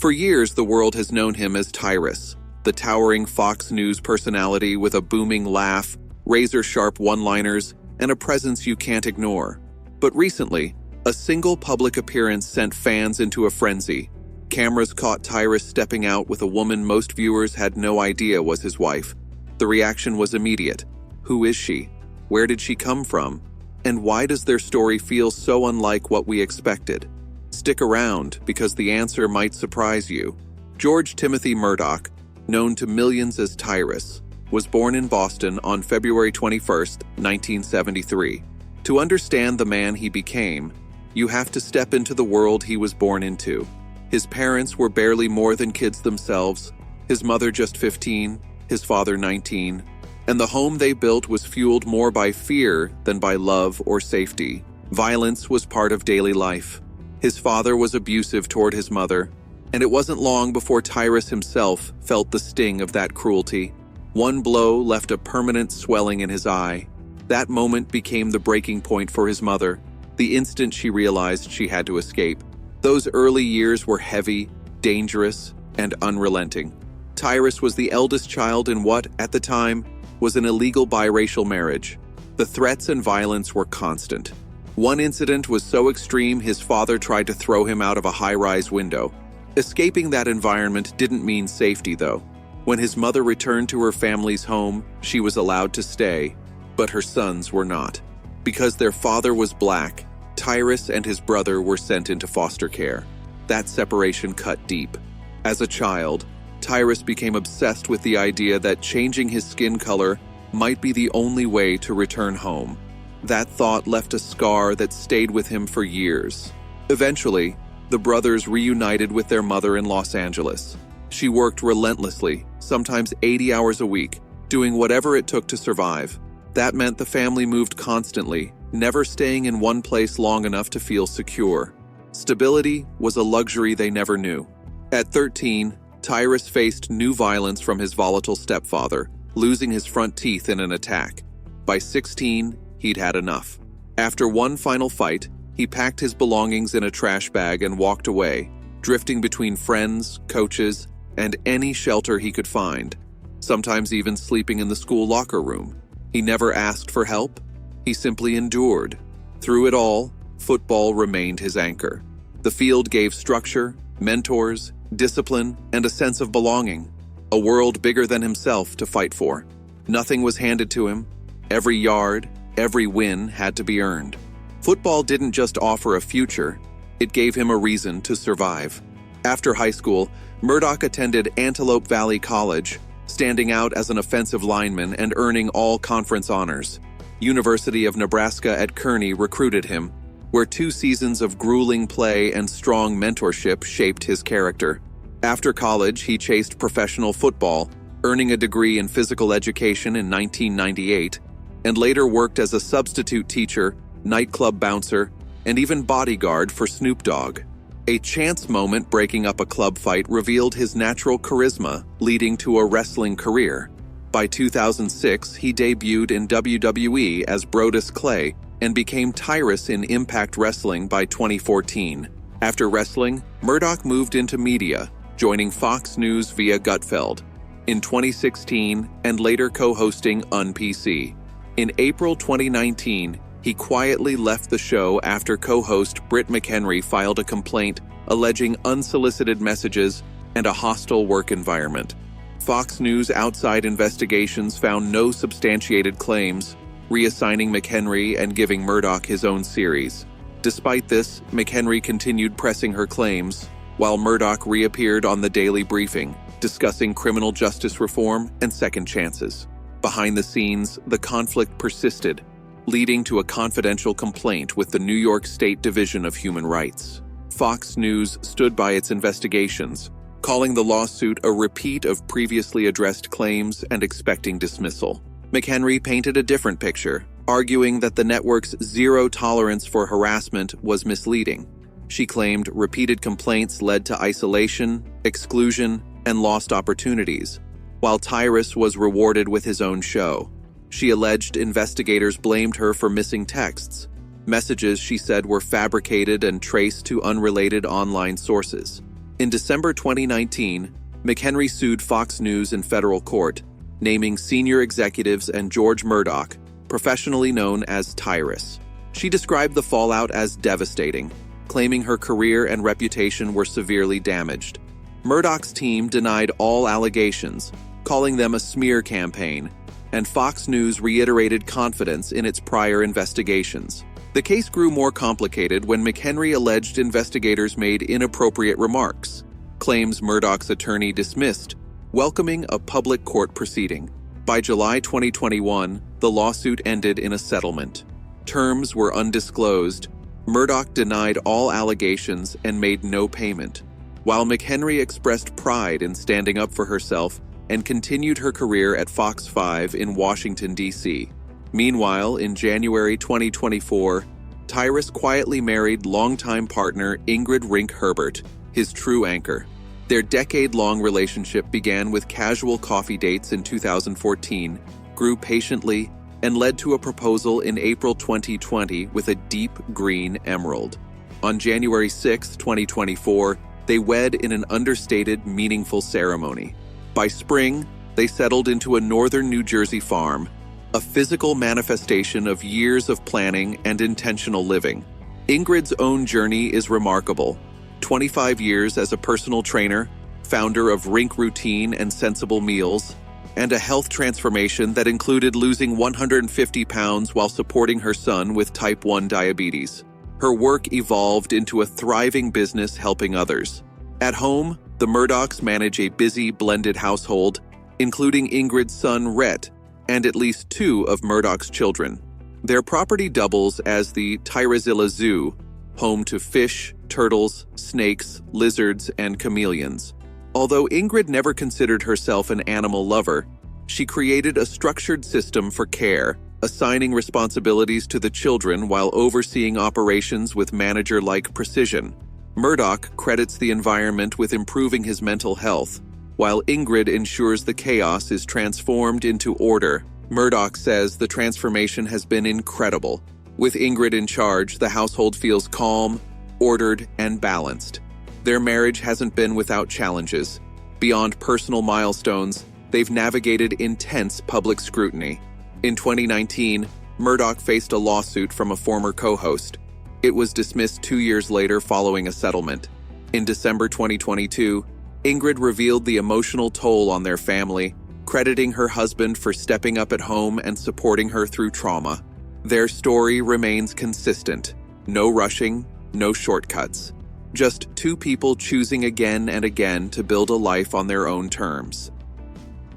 For years, the world has known him as Tyrus, the towering Fox News personality with a booming laugh, razor-sharp one-liners, and a presence you can't ignore. But recently, a single public appearance sent fans into a frenzy. Cameras caught Tyrus stepping out with a woman most viewers had no idea was his wife. The reaction was immediate. Who is she? Where did she come from? And why does their story feel so unlike what we expected? Stick around, because the answer might surprise you. George Timothy Murdoch, known to millions as Tyrus, was born in Boston on February 21, 1973. To understand the man he became, you have to step into the world he was born into. His parents were barely more than kids themselves, his mother just 15, his father 19, and the home they built was fueled more by fear than by love or safety. Violence was part of daily life. His father was abusive toward his mother, and it wasn't long before Tyrus himself felt the sting of that cruelty. One blow left a permanent swelling in his eye. That moment became the breaking point for his mother, the instant she realized she had to escape. Those early years were heavy, dangerous, and unrelenting. Tyrus was the eldest child in what, at the time, was an illegal biracial marriage. The threats and violence were constant. One incident was so extreme his father tried to throw him out of a high-rise window. Escaping that environment didn't mean safety, though. When his mother returned to her family's home, she was allowed to stay, but her sons were not. Because their father was black, Tyrus and his brother were sent into foster care. That separation cut deep. As a child, Tyrus became obsessed with the idea that changing his skin color might be the only way to return home. That thought left a scar that stayed with him for years. Eventually, the brothers reunited with their mother in Los Angeles. She worked relentlessly, sometimes 80 hours a week, doing whatever it took to survive. That meant the family moved constantly, never staying in one place long enough to feel secure. Stability was a luxury they never knew. At 13, Tyrus faced new violence from his volatile stepfather, losing his front teeth in an attack. By 16, he'd had enough. After one final fight, he packed his belongings in a trash bag and walked away, drifting between friends, coaches, and any shelter he could find, sometimes even sleeping in the school locker room. He never asked for help. He simply endured. Through it all, football remained his anchor. The field gave structure, mentors, discipline, and a sense of belonging, a world bigger than himself to fight for. Nothing was handed to him. Every yard, every win had to be earned. Football didn't just offer a future, it gave him a reason to survive. After high school, Murdoch attended Antelope Valley College, standing out as an offensive lineman and earning all conference honors. University of Nebraska at Kearney recruited him, where 2 seasons of grueling play and strong mentorship shaped his character. After college, he chased professional football, earning a degree in physical education in 1998, and later worked as a substitute teacher, nightclub bouncer, and even bodyguard for Snoop Dogg. A chance moment breaking up a club fight revealed his natural charisma, leading to a wrestling career. By 2006, he debuted in WWE as Brodus Clay and became Tyrus in Impact Wrestling by 2014. After wrestling, Murdoch moved into media, joining Fox News via Gutfeld in 2016 and later co-hosting UnPC. In April 2019, he quietly left the show after co-host Britt McHenry filed a complaint alleging unsolicited messages and a hostile work environment. Fox News outside investigations found no substantiated claims, reassigning McHenry and giving Murdoch his own series. Despite this, McHenry continued pressing her claims, while Murdoch reappeared on the Daily Briefing, discussing criminal justice reform and second chances. Behind the scenes, the conflict persisted, leading to a confidential complaint with the New York State Division of Human Rights. Fox News stood by its investigations, calling the lawsuit a repeat of previously addressed claims and expecting dismissal. McHenry painted a different picture, arguing that the network's zero tolerance for harassment was misleading. She claimed repeated complaints led to isolation, exclusion, and lost opportunities, while Tyrus was rewarded with his own show. She alleged investigators blamed her for missing texts, messages she said were fabricated and traced to unrelated online sources. In December 2019, McHenry sued Fox News in federal court, naming senior executives and George Murdoch, professionally known as Tyrus. She described the fallout as devastating, claiming her career and reputation were severely damaged. Murdoch's team denied all allegations, calling them a smear campaign, and Fox News reiterated confidence in its prior investigations. The case grew more complicated when McHenry alleged investigators made inappropriate remarks, claims Murdoch's attorney dismissed, welcoming a public court proceeding. By July 2021, the lawsuit ended in a settlement. Terms were undisclosed. Murdoch denied all allegations and made no payment, while McHenry expressed pride in standing up for herself and continued her career at Fox 5 in Washington, D.C. Meanwhile, in January 2024, Tyrus quietly married longtime partner Ingrid Rink Herbert, his true anchor. Their decade-long relationship began with casual coffee dates in 2014, grew patiently, and led to a proposal in April 2020 with a deep green emerald. On January 6, 2024, they wed in an understated, meaningful ceremony. By spring, they settled into a northern New Jersey farm, a physical manifestation of years of planning and intentional living. Ingrid's own journey is remarkable. 25 years as a personal trainer, founder of Rink Routine and Sensible Meals, and a health transformation that included losing 150 pounds while supporting her son with type 1 diabetes. Her work evolved into a thriving business helping others. At home, the Murdochs manage a busy, blended household, including Ingrid's son, Rhett, and at least 2 of Murdoch's children. Their property doubles as the Tyrusilla Zoo, home to fish, turtles, snakes, lizards, and chameleons. Although Ingrid never considered herself an animal lover, she created a structured system for care, assigning responsibilities to the children while overseeing operations with manager-like precision. Murdoch credits the environment with improving his mental health, while Ingrid ensures the chaos is transformed into order. Murdoch says the transformation has been incredible. With Ingrid in charge, the household feels calm, ordered, and balanced. Their marriage hasn't been without challenges. Beyond personal milestones, they've navigated intense public scrutiny. In 2019, Murdoch faced a lawsuit from a former co-host. It was dismissed 2 years later following a settlement. In December 2022, Ingrid revealed the emotional toll on their family, crediting her husband for stepping up at home and supporting her through trauma. Their story remains consistent. No rushing, no shortcuts. Just 2 people choosing again and again to build a life on their own terms.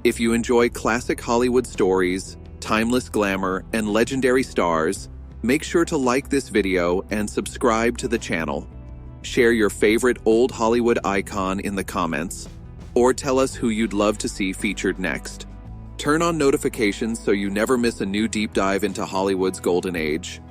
If you enjoy classic Hollywood stories, timeless glamour, and legendary stars, make sure to like this video and subscribe to the channel. Share your favorite old Hollywood icon in the comments, or tell us who you'd love to see featured next. Turn on notifications so you never miss a new deep dive into Hollywood's golden age.